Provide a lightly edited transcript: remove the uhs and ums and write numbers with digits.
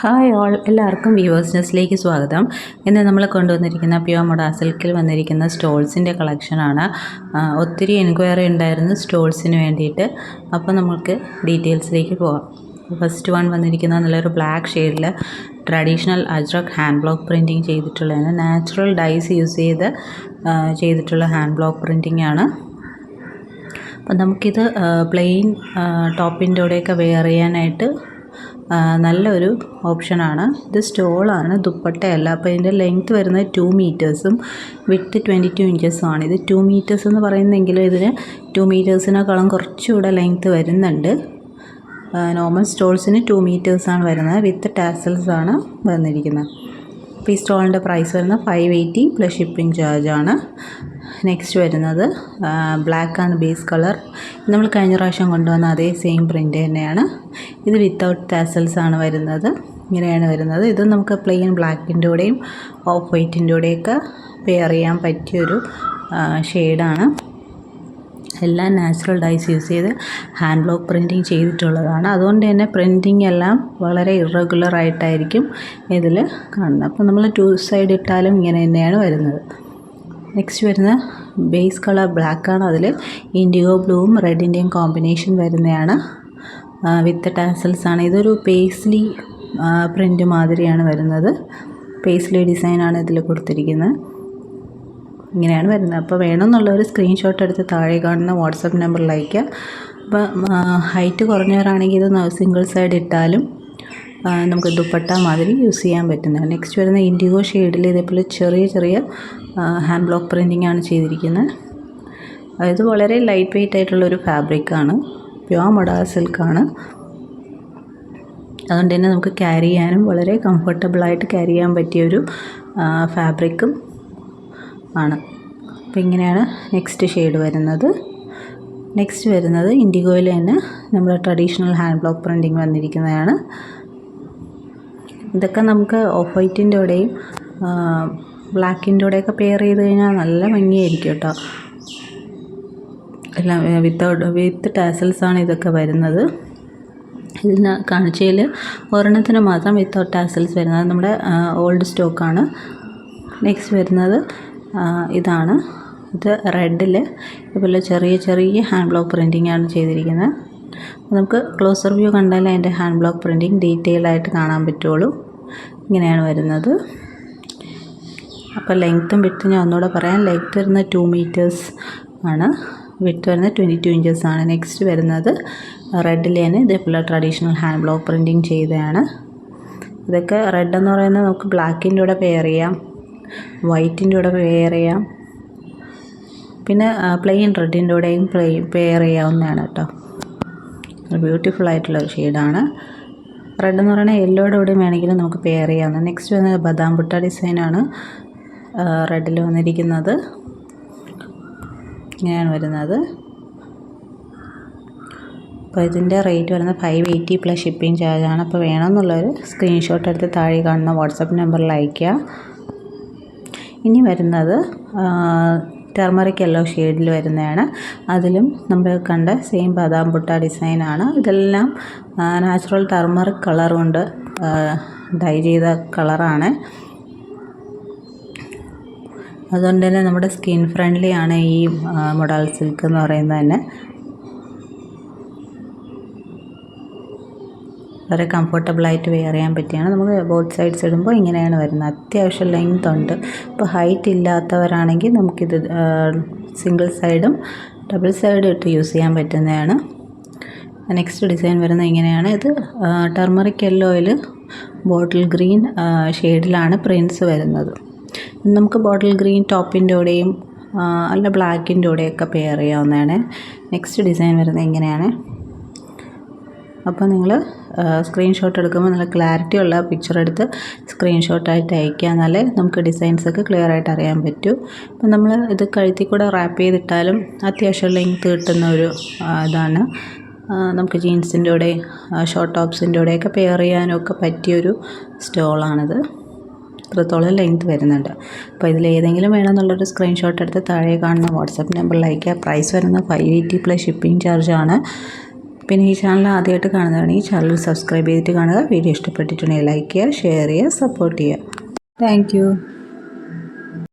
Hi all, എല്ലാവർക്കും viewers ന്യൂസിലേക്ക് സ്വാഗതം. ഇന്ന് നമ്മൾ കൊണ്ടുവന്നിരിക്കുന്ന പ്യുവർ മൊഡ സിൽക്കിൽ വന്നിരിക്കുന്ന സ്റ്റോൾസിൻ്റെ കളക്ഷനാണ്. ഒത്തിരി എൻക്വയറി ഉണ്ടായിരുന്നു സ്റ്റോൾസിന് വേണ്ടിയിട്ട്. അപ്പോൾ നമുക്ക് ഡീറ്റെയിൽസിലേക്ക് പോകാം. ഫസ്റ്റ് വൺ വന്നിരിക്കുന്ന നല്ലൊരു ബ്ലാക്ക് ഷെയ്ഡിൽ traditional ajrak hand block printing ചെയ്തിട്ടുള്ളതാണ്. നാച്ചുറൽ ഡൈസ് യൂസ് ചെയ്തിട്ടുള്ള ഹാൻഡ് ബ്ലോക്ക് പ്രിൻറ്റിംഗ് ആണ്. അപ്പം നമുക്കിത് പ്ലെയിൻ ടോപ്പിൻ്റെ കൂടെയൊക്കെ വെയർ ചെയ്യാനായിട്ട് നല്ലൊരു ഓപ്ഷനാണ്. ഇത് സ്റ്റോളാണ്, ദുപ്പട്ടയല്ല. അപ്പോൾ ഇതിൻ്റെ ലെങ്ത്ത് വരുന്നത് 2 മീറ്റേഴ്സും വിഡ്ത്ത് 22 ഇഞ്ചസും ആണ്. ഇത് 2 മീറ്റേഴ്സ് എന്ന് പറയുന്നെങ്കിലും ഇതിന് 2 മീറ്റേഴ്സിനേക്കാളും കുറച്ചുകൂടെ ലെങ്ത്ത് വരുന്നുണ്ട്. നോർമൽ സ്റ്റോൾസിന് 2 മീറ്റേഴ്സാണ് വരുന്നത്. വിത്ത് ടാസൽസ് ആണ് വന്നിരിക്കുന്നത്. അപ്പോൾ ഈ സ്റ്റോളിൻ്റെ പ്രൈസ് വരുന്നത് 580 പ്ലസ് ഷിപ്പിംഗ് ചാർജാണ്. നെക്സ്റ്റ് വരുന്നത് ബ്ലാക്ക് ആണ് ബേസ് കളർ. നമ്മൾ കഴിഞ്ഞ പ്രാവശ്യം കൊണ്ടുവന്ന അതേ സെയിം പ്രിൻ്റ് തന്നെയാണ്. ഇത് വിത്തൗട്ട് ടാസൽസ് ആണ് വരുന്നത്. ഇങ്ങനെയാണ് വരുന്നത്. ഇത് നമുക്ക് പ്ലെയിൻ ബ്ലാക്കിൻ്റെ കൂടെയും ഓഫ് വൈറ്റിൻ്റെ കൂടെയൊക്കെ പെയർ ചെയ്യാൻ പറ്റിയൊരു ഷെയ്ഡാണ്. എല്ലാം നാച്ചുറൽ ഡൈസ് യൂസ് ചെയ്ത് ഹാൻഡ് ബ്ലോക്ക് പ്രിൻറ്റിങ് ചെയ്തിട്ടുള്ളതാണ്. അതുകൊണ്ട് തന്നെ പ്രിൻറ്റിങ് എല്ലാം വളരെ ഇറഗുലർ ആയിട്ടായിരിക്കും ഇതിൽ കാണുന്നത്. അപ്പോൾ നമ്മൾ 2 സൈഡ് ഇട്ടാലും ഇങ്ങനെ തന്നെയാണ് വരുന്നത്. നെക്സ്റ്റ് വരുന്ന ബേസ് കളർ ബ്ലാക്കാണ്. അതിൽ ഇൻഡിഗോ ബ്ലൂവും റെഡിൻ്റെയും കോമ്പിനേഷൻ വരുന്നതാണ്. വിത്ത് ടാസൽസ് ആണ്. ഇതൊരു പേസ്ലി പ്രിൻ്റ് മാതിരിയാണ് വരുന്നത്. പേസ്ലി ഡിസൈനാണ് ഇതിൽ കൊടുത്തിരിക്കുന്നത്. ഇങ്ങനെയാണ് വരുന്നത്. അപ്പോൾ വേണമെന്നുള്ളൊരു സ്ക്രീൻഷോട്ട് എടുത്ത് താഴെ കാണുന്ന വാട്സപ്പ് നമ്പറിൽ അയയ്ക്കുക. അപ്പോൾ ഹൈറ്റ് കുറഞ്ഞവരാണെങ്കിൽ ഇത് സിംഗിൾ സൈഡ് ഇട്ടാലും നമുക്ക് ദുപ്പട്ട മാതിരി യൂസ് ചെയ്യാൻ പറ്റുന്നത്. നെക്സ്റ്റ് വരുന്ന ഇൻഡിഗോ ഷെയ്ഡിൽ ഇതേപോലെ ചെറിയ ഹാൻഡ് ബ്ലോക്ക് പ്രിൻറ്റിംഗ് ആണ് ചെയ്തിരിക്കുന്നത്. ഇത് വളരെ ലൈറ്റ് വെയ്റ്റ് ആയിട്ടുള്ളൊരു ഫാബ്രിക്കാണ്. പ്യുവർ മൊഡ സിൽക്കാണ്. അതുകൊണ്ട് തന്നെ നമുക്ക് ക്യാരി ചെയ്യാനും വളരെ കംഫർട്ടബിളായിട്ട് ക്യാരി ചെയ്യാൻ പറ്റിയൊരു ഫാബ്രിക്കും ആണ്. അപ്പോൾ ഇങ്ങനെയാണ് നെക്സ്റ്റ് ഷെയ്ഡ് വരുന്നത്. നെക്സ്റ്റ് വരുന്നത് ഇൻഡിഗോയിൽ തന്നെ നമ്മുടെ ട്രഡീഷണൽ ഹാൻഡ് ബ്ലോക്ക് പ്രിൻറ്റിങ് വന്നിരിക്കുന്നതാണ്. ഇതൊക്കെ നമുക്ക് ഓഫ് വൈറ്റിൻ്റെ കൂടെയും ബ്ലാക്കിൻ്റെ കൂടെയൊക്കെ പെയർ ചെയ്ത് കഴിഞ്ഞാൽ നല്ല ഭംഗിയായിരിക്കും കേട്ടോ. എല്ലാം വിത്ത് ടാസൽസാണ് ഇതൊക്കെ വരുന്നത്. ഇതിന് കാണിച്ചതിൽ ഒരെണ്ണത്തിന് മാത്രം വിത്തൗട്ട് ടാസൽസ് വരുന്നത് നമ്മുടെ ഓൾഡ് സ്റ്റോക്കാണ്. നെക്സ്റ്റ് വരുന്നത് ഇതാണ്. ഇത് റെഡിൽ ഇതുപോലെ ചെറിയ ഹാൻഡ് ബ്ലോക്ക് പ്രിൻറ്റിംഗ് ആണ് ചെയ്തിരിക്കുന്നത്. നമുക്ക് ക്ലോസർ വ്യൂ കണ്ടാൽ അതിൻ്റെ ഹാൻഡ് ബ്ലോക്ക് പ്രിൻറ്റിംഗ് ഡീറ്റെയിൽഡ് ആയിട്ട് കാണാൻ പറ്റുള്ളൂ. ഇങ്ങനെയാണ് വരുന്നത്. അപ്പോൾ ലെങ്ത്തും വിഡ്ത്തും ഞാൻ ഒന്നുകൂടെ പറയാം. ലെങ്ത്ത് വരുന്നത് 2 മീറ്റേഴ്സ് ആണ്. വിഡ്ത്ത് വരുന്നത് 22 ഇഞ്ചസ് ആണ്. നെക്സ്റ്റ് വരുന്നത് റെഡിൽ തന്നെ ഇതേപോലെ ട്രഡീഷണൽ ഹാൻഡ് ബ്ലോക്ക് പ്രിൻറ്റിംഗ് ചെയ്തതാണ്. ഇതൊക്കെ റെഡ് എന്ന് പറയുന്നത് നമുക്ക് ബ്ലാക്കിൻ്റെ കൂടെ പെയർ ചെയ്യാം, വൈറ്റിൻ്റെ കൂടെ പെയർ ചെയ്യാം, പിന്നെ പ്ലെയിൻ റെഡിൻ്റെ കൂടെയും പെയർ ചെയ്യാവുന്നതാണ് കേട്ടോ. ബ്യൂട്ടിഫുൾ ആയിട്ടുള്ളൊരു ഷെയ്ഡാണ്. റെഡ് എന്ന് പറയുന്നത് യെല്ലോയുടെ കൂടെയും വേണമെങ്കിലും നമുക്ക് പെയർ ചെയ്യാവുന്നത്. നെക്സ്റ്റ് വരുന്നത് ബദാം ബുട്ട ഡിസൈനാണ് റെഡിൽ വന്നിരിക്കുന്നത്. ഇങ്ങനെയാണ് വരുന്നത്. അപ്പോൾ ഇതിൻ്റെ റേറ്റ് വരുന്നത് 580 പ്ലസ് ഷിപ്പിംഗ് ചാർജാണ്. അപ്പോൾ വേണമെന്നുള്ളൊരു സ്ക്രീൻഷോട്ട് എടുത്ത് താഴെ കാണുന്ന വാട്സപ്പ് നമ്പറിൽ അയയ്ക്കുക. ഇനി വരുന്നത് ടെർമറിക് യെല്ലോ ഷെയ്ഡിൽ വരുന്നതാണ്. അതിലും നമ്മൾ കണ്ട സെയിം ബദാം ബുട്ട ഡിസൈനാണ്. ഇതെല്ലാം നാച്ചുറൽ ടെർമറിക് കളർ കൊണ്ട് ഡൈ ചെയ്ത കളറാണ്. അതുകൊണ്ട് തന്നെ നമ്മുടെ സ്കിൻ ഫ്രണ്ട്ലി ആണ് ഈ മൊഡാൾ സിൽക്ക് എന്ന് പറയുന്നത് തന്നെ. വളരെ കംഫർട്ടബിളായിട്ട് വെയർ ചെയ്യാൻ പറ്റിയാണ്. നമുക്ക് ബോത്ത് സൈഡ്സ് ഇടുമ്പോൾ ഇങ്ങനെയാണ് വരുന്നത്. അത്യാവശ്യം ലെങ്ത് ഉണ്ട്. ഇപ്പോൾ ഹൈറ്റ് ഇല്ലാത്തവരാണെങ്കിൽ നമുക്കിത് സിംഗിൾ സൈഡും ഡബിൾ സൈഡും ഇട്ട് യൂസ് ചെയ്യാൻ പറ്റുന്നതാണ്. നെക്സ്റ്റ് ഡിസൈൻ വരുന്നത് ഇങ്ങനെയാണ്. ഇത് ടെർമറിക് യെല്ലോയിൽ ബോട്ടിൽ ഗ്രീൻ ഷെയ്ഡിലാണ് പ്രിൻറ്റ്സ് വരുന്നത്. നമുക്ക് ബോട്ടിൽ ഗ്രീൻ ടോപ്പിൻ്റെ കൂടെയും അല്ല ബ്ലാക്കിൻ്റെ കൂടെയൊക്കെ പെയർ ചെയ്യാവുന്നതാണ്. നെക്സ്റ്റ് ഡിസൈൻ വരുന്നത് ഇങ്ങനെയാണ്. അപ്പോൾ നിങ്ങൾ സ്ക്രീൻഷോട്ട് എടുക്കുമ്പോൾ നല്ല ക്ലാരിറ്റി ഉള്ള പിക്ചർ എടുത്ത് സ്ക്രീൻഷോട്ടായിട്ട് അയക്കുക. എന്നാലേ നമുക്ക് ഡിസൈൻസൊക്കെ ക്ലിയർ ആയിട്ട് അറിയാൻ പറ്റൂ. അപ്പം നമ്മൾ ഇത് കഴുത്തിൽ കൂടെ റാപ്പ് ചെയ്തിട്ടാലും അത്യാവശ്യം ലെങ്ത് കിട്ടുന്ന ഒരു ഇതാണ്. നമുക്ക് ജീൻസിൻ്റെ കൂടെ ഷോർട്ട് ടോപ്സിൻ്റെ കൂടെയൊക്കെ പെയർ ചെയ്യാനൊക്കെ പറ്റിയൊരു സ്റ്റോളാണിത്. ഇത്രത്തോളം ലെങ്ത് വരുന്നുണ്ട്. അപ്പോൾ ഇതിൽ ഏതെങ്കിലും വേണമെന്നുള്ളൊരു സ്ക്രീൻഷോട്ട് എടുത്ത് താഴെ കാണുന്ന വാട്സപ്പ് നമ്പറിൽ അയയ്ക്കുക. പ്രൈസ് വരുന്നത് 580 പ്ലസ് ഷിപ്പിംഗ് ചാർജാണ്. പിന്നെ ഈ ചാനൽ ആദ്യമായിട്ട് കാണുന്നതാണെങ്കിൽ ഈ ചാനൽ സബ്സ്ക്രൈബ് ചെയ്തിട്ട് കാണുക. വീഡിയോ ഇഷ്ടപ്പെട്ടിട്ടുണ്ടെങ്കിൽ ലൈക്ക് ചെയ്യുക, ഷെയർ ചെയ്യുക, സപ്പോർട്ട് ചെയ്യുക. താങ്ക്